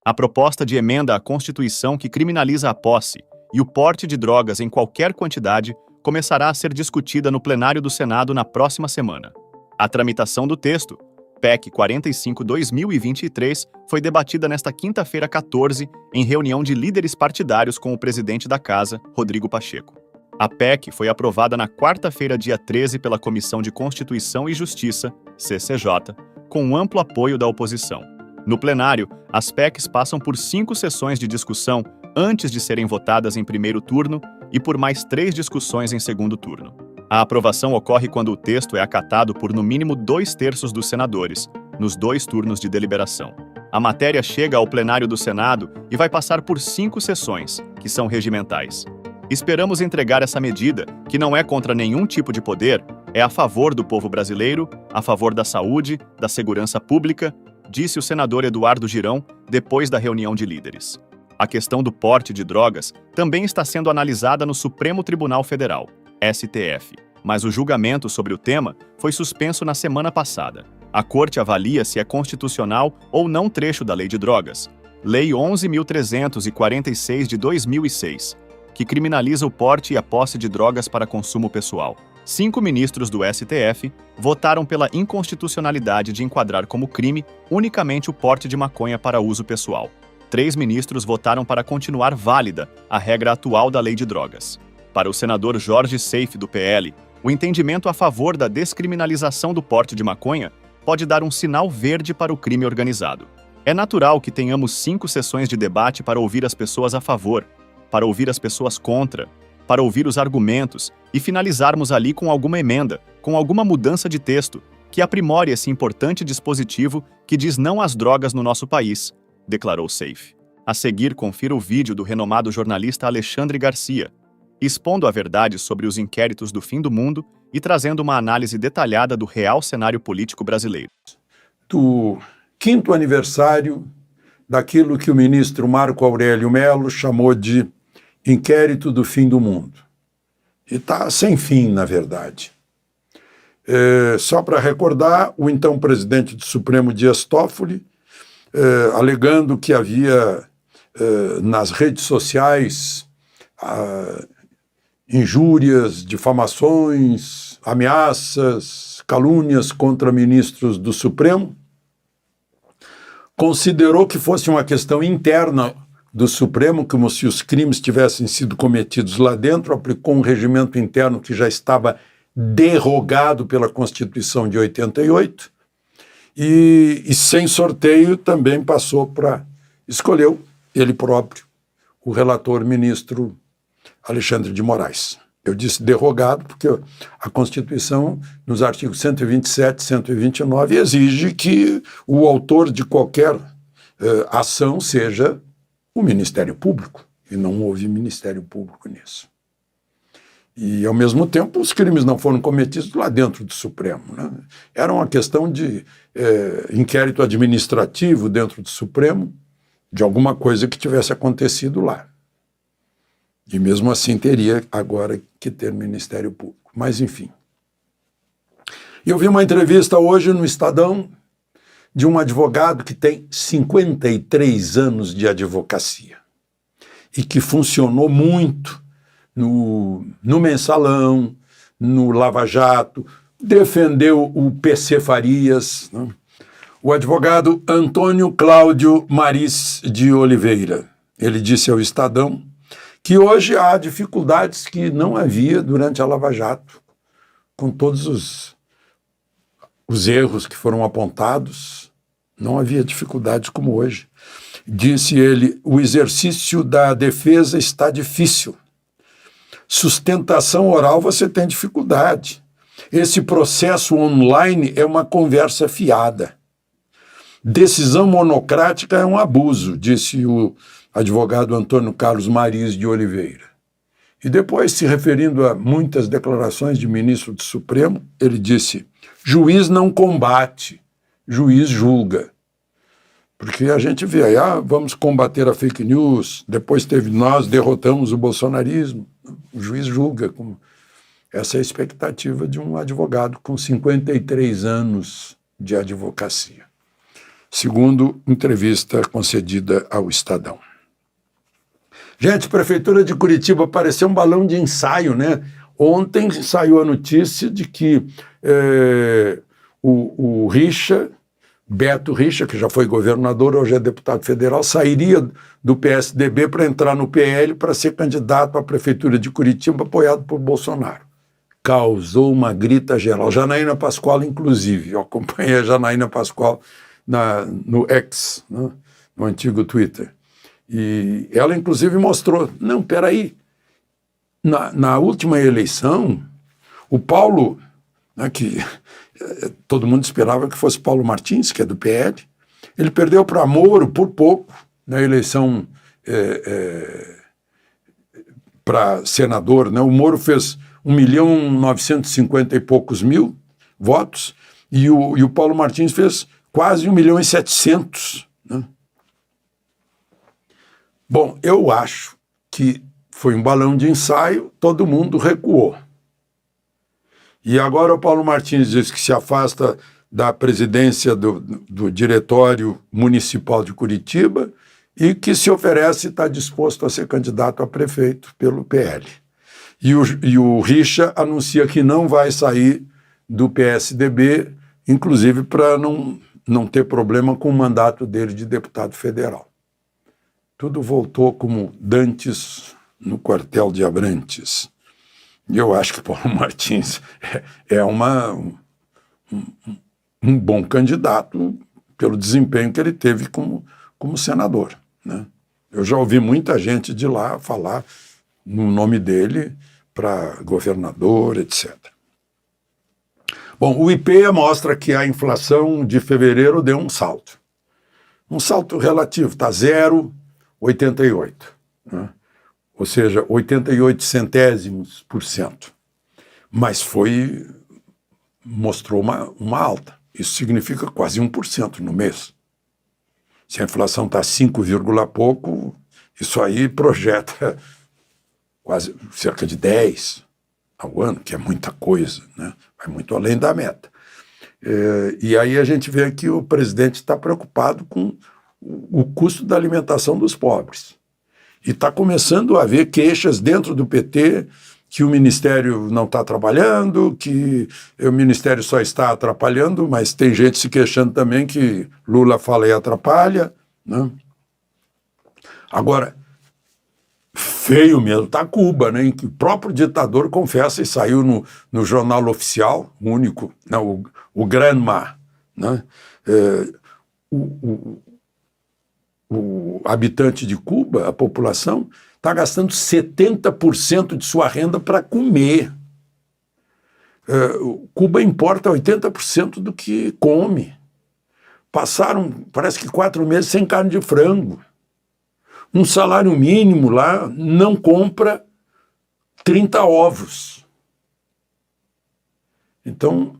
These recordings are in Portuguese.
A proposta de emenda à Constituição que criminaliza a posse e o porte de drogas em qualquer quantidade começará a ser discutida no plenário do Senado na próxima semana. A tramitação do texto, PEC 45/2023, foi debatida nesta quinta-feira 14, em reunião de líderes partidários com o presidente da Casa, Rodrigo Pacheco. A PEC foi aprovada na quarta-feira, dia 13, pela Comissão de Constituição e Justiça, CCJ, com amplo apoio da oposição. No plenário, as PECs passam por 5 sessões de discussão antes de serem votadas em primeiro turno e por mais 3 discussões em segundo turno. A aprovação ocorre quando o texto é acatado por no mínimo 2/3 dos senadores, nos 2 turnos de deliberação. A matéria chega ao plenário do Senado e vai passar por 5 sessões, que são regimentais. Esperamos entregar essa medida, que não é contra nenhum tipo de poder, é a favor do povo brasileiro, a favor da saúde, da segurança pública, disse o senador Eduardo Girão depois da reunião de líderes. A questão do porte de drogas também está sendo analisada no Supremo Tribunal Federal, STF, mas o julgamento sobre o tema foi suspenso na semana passada. A Corte avalia se é constitucional ou não trecho da Lei de Drogas, Lei 11.346 de 2006, que criminaliza o porte e a posse de drogas para consumo pessoal. 5 ministros do STF votaram pela inconstitucionalidade de enquadrar como crime unicamente o porte de maconha para uso pessoal. 3 ministros votaram para continuar válida a regra atual da Lei de Drogas. Para o senador Jorge Seife, do PL, o entendimento a favor da descriminalização do porte de maconha pode dar um sinal verde para o crime organizado. É natural que tenhamos 5 sessões de debate para ouvir as pessoas a favor, para ouvir as pessoas contra, para ouvir os argumentos e finalizarmos ali com alguma emenda, com alguma mudança de texto, que aprimore esse importante dispositivo que diz não às drogas no nosso país, declarou Seife. A seguir, confira o vídeo do renomado jornalista Alexandre Garcia, expondo a verdade sobre os inquéritos do fim do mundo e trazendo uma análise detalhada do real cenário político brasileiro. Do 5º aniversário daquilo que o ministro Marco Aurélio Mello chamou de inquérito do fim do mundo. E está sem fim, na verdade. Só para recordar, o então presidente do Supremo, Dias Toffoli, alegando que havia nas redes sociais injúrias, difamações, ameaças, calúnias contra ministros do Supremo, considerou que fosse uma questão interna do Supremo, como se os crimes tivessem sido cometidos lá dentro, aplicou um regimento interno que já estava derrogado pela Constituição de 88 e sem sorteio também passou para... escolheu ele próprio, o relator ministro Alexandre de Moraes. Eu disse derrogado porque a Constituição, nos artigos 127 e 129, exige que o autor de qualquer ação seja o Ministério Público, e não houve Ministério Público nisso. E, ao mesmo tempo, os crimes não foram cometidos lá dentro do Supremo, né? Era uma questão de inquérito administrativo dentro do Supremo, de alguma coisa que tivesse acontecido lá. E mesmo assim teria agora que ter Ministério Público. Mas, enfim. Eu vi uma entrevista hoje no Estadão de um advogado que tem 53 anos de advocacia e que funcionou muito no Mensalão, no Lava Jato, defendeu o PC Farias, né? O advogado Antônio Cláudio Maris de Oliveira. Ele disse ao Estadão que hoje há dificuldades que não havia durante a Lava Jato, com todos os erros que foram apontados, não havia dificuldades como hoje. Disse ele, o exercício da defesa está difícil. Sustentação oral você tem dificuldade. Esse processo online é uma conversa fiada. Decisão monocrática é um abuso, disse o advogado Antônio Carlos Maris de Oliveira. E depois, se referindo a muitas declarações de ministro do Supremo, ele disse, juiz não combate, juiz julga. Porque a gente vê aí, vamos combater a fake news, depois teve nós derrotamos o bolsonarismo. O juiz julga. Essa é a expectativa de um advogado com 53 anos de advocacia. segundo entrevista concedida ao Estadão. Gente, Prefeitura de Curitiba pareceu um balão de ensaio, né? Ontem saiu a notícia de que o Richa, Beto Richa, que já foi governador, hoje é deputado federal, sairia do PSDB para entrar no PL para ser candidato à Prefeitura de Curitiba, apoiado por Bolsonaro. Causou uma grita geral. Janaína Pascoal, inclusive. Eu acompanhei a Janaína Pascoal no X, né? No antigo Twitter. E ela, inclusive, mostrou, não, peraí, na última eleição, o Paulo, né, que todo mundo esperava que fosse Paulo Martins, que é do PL, ele perdeu para Moro por pouco na eleição para senador, né? O Moro fez 1.950.000 e poucos mil votos e o Paulo Martins fez quase 1.700.000, né? Bom, eu acho que foi um balão de ensaio, todo mundo recuou. E agora o Paulo Martins diz que se afasta da presidência do Diretório Municipal de Curitiba e que se oferece e está disposto a ser candidato a prefeito pelo PL. E o Richa anuncia que não vai sair do PSDB, inclusive para não ter problema com o mandato dele de deputado federal. Tudo voltou como dantes no quartel de Abrantes. E eu acho que Paulo Martins é um bom candidato pelo desempenho que ele teve como senador, né? Eu já ouvi muita gente de lá falar no nome dele para governador, etc. Bom, o IPEA mostra que a inflação de fevereiro deu um salto. Um salto relativo, está 0,88, né? Ou seja, 88 centésimos%. Mas mostrou uma alta. Isso significa quase 1% no mês. Se a inflação está 5, pouco, isso aí projeta quase cerca de 10 ao ano, que é muita coisa, né? Vai muito além da meta. E aí a gente vê que o presidente está preocupado com o custo da alimentação dos pobres. E está começando a haver queixas dentro do PT que o Ministério não está trabalhando, que o Ministério só está atrapalhando, mas tem gente se queixando também que Lula fala e atrapalha, né? Agora, feio mesmo está Cuba, né, em que o próprio ditador confessa e saiu no jornal oficial, único, não, o Granma, né? O habitante de Cuba, a população, está gastando 70% de sua renda para comer. Cuba importa 80% do que come. Passaram, parece que 4 meses sem carne de frango. Um salário mínimo lá não compra 30 ovos. Então,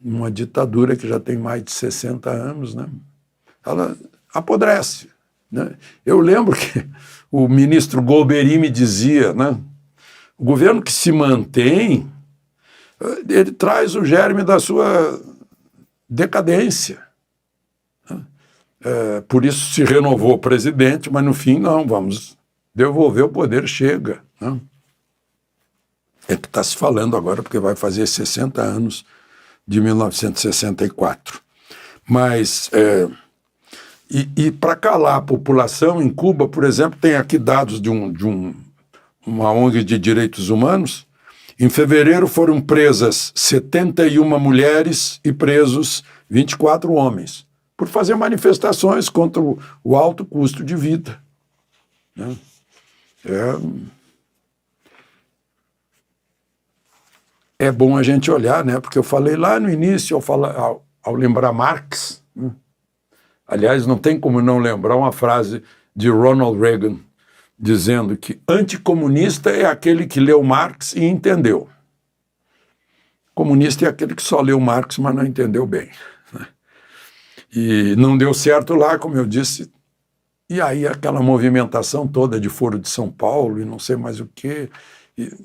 uma ditadura que já tem mais de 60 anos, né? Ela apodrece, né? Eu lembro que o ministro Golbery me dizia, né? O governo que se mantém, ele traz o germe da sua decadência, né? Por isso se renovou o presidente, mas no fim não, vamos devolver o poder, chega, né? É que está se falando agora, porque vai fazer 60 anos de 1964. Mas... E para calar a população, em Cuba, por exemplo, tem aqui dados de uma ONG de direitos humanos. Em fevereiro foram presas 71 mulheres e presos 24 homens, por fazer manifestações contra o alto custo de vida, né? É bom a gente olhar, né? Porque eu falei lá no início, ao lembrar Marx, né? Aliás, não tem como não lembrar uma frase de Ronald Reagan, dizendo que anticomunista é aquele que leu Marx e entendeu. Comunista é aquele que só leu Marx, mas não entendeu bem, né? E não deu certo lá, como eu disse. E aí aquela movimentação toda de Foro de São Paulo e não sei mais o quê,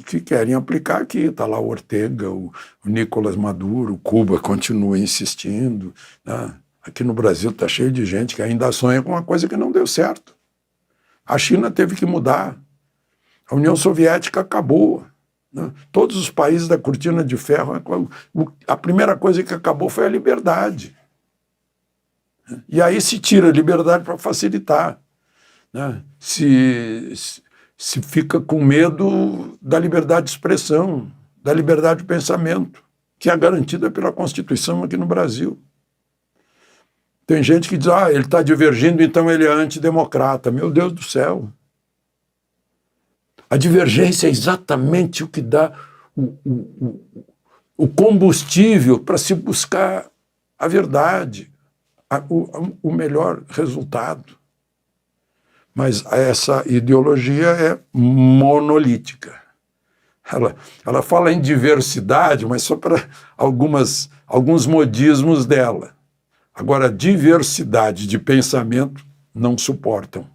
que querem aplicar aqui. Está lá o Ortega, o Nicolás Maduro, Cuba continua insistindo, né? Aqui no Brasil está cheio de gente que ainda sonha com uma coisa que não deu certo. A China teve que mudar. A União Soviética acabou, né? Todos os países da cortina de ferro, a primeira coisa que acabou foi a liberdade. E aí se tira a liberdade para facilitar, né? Se fica com medo da liberdade de expressão, da liberdade de pensamento, que é garantida pela Constituição aqui no Brasil. Tem gente que diz, ele está divergindo, então ele é antidemocrata. Meu Deus do céu. A divergência é exatamente o que dá o combustível para se buscar a verdade, o melhor resultado. Mas essa ideologia é monolítica. Ela fala em diversidade, mas só para alguns modismos dela. Agora, diversidade de pensamento não suportam.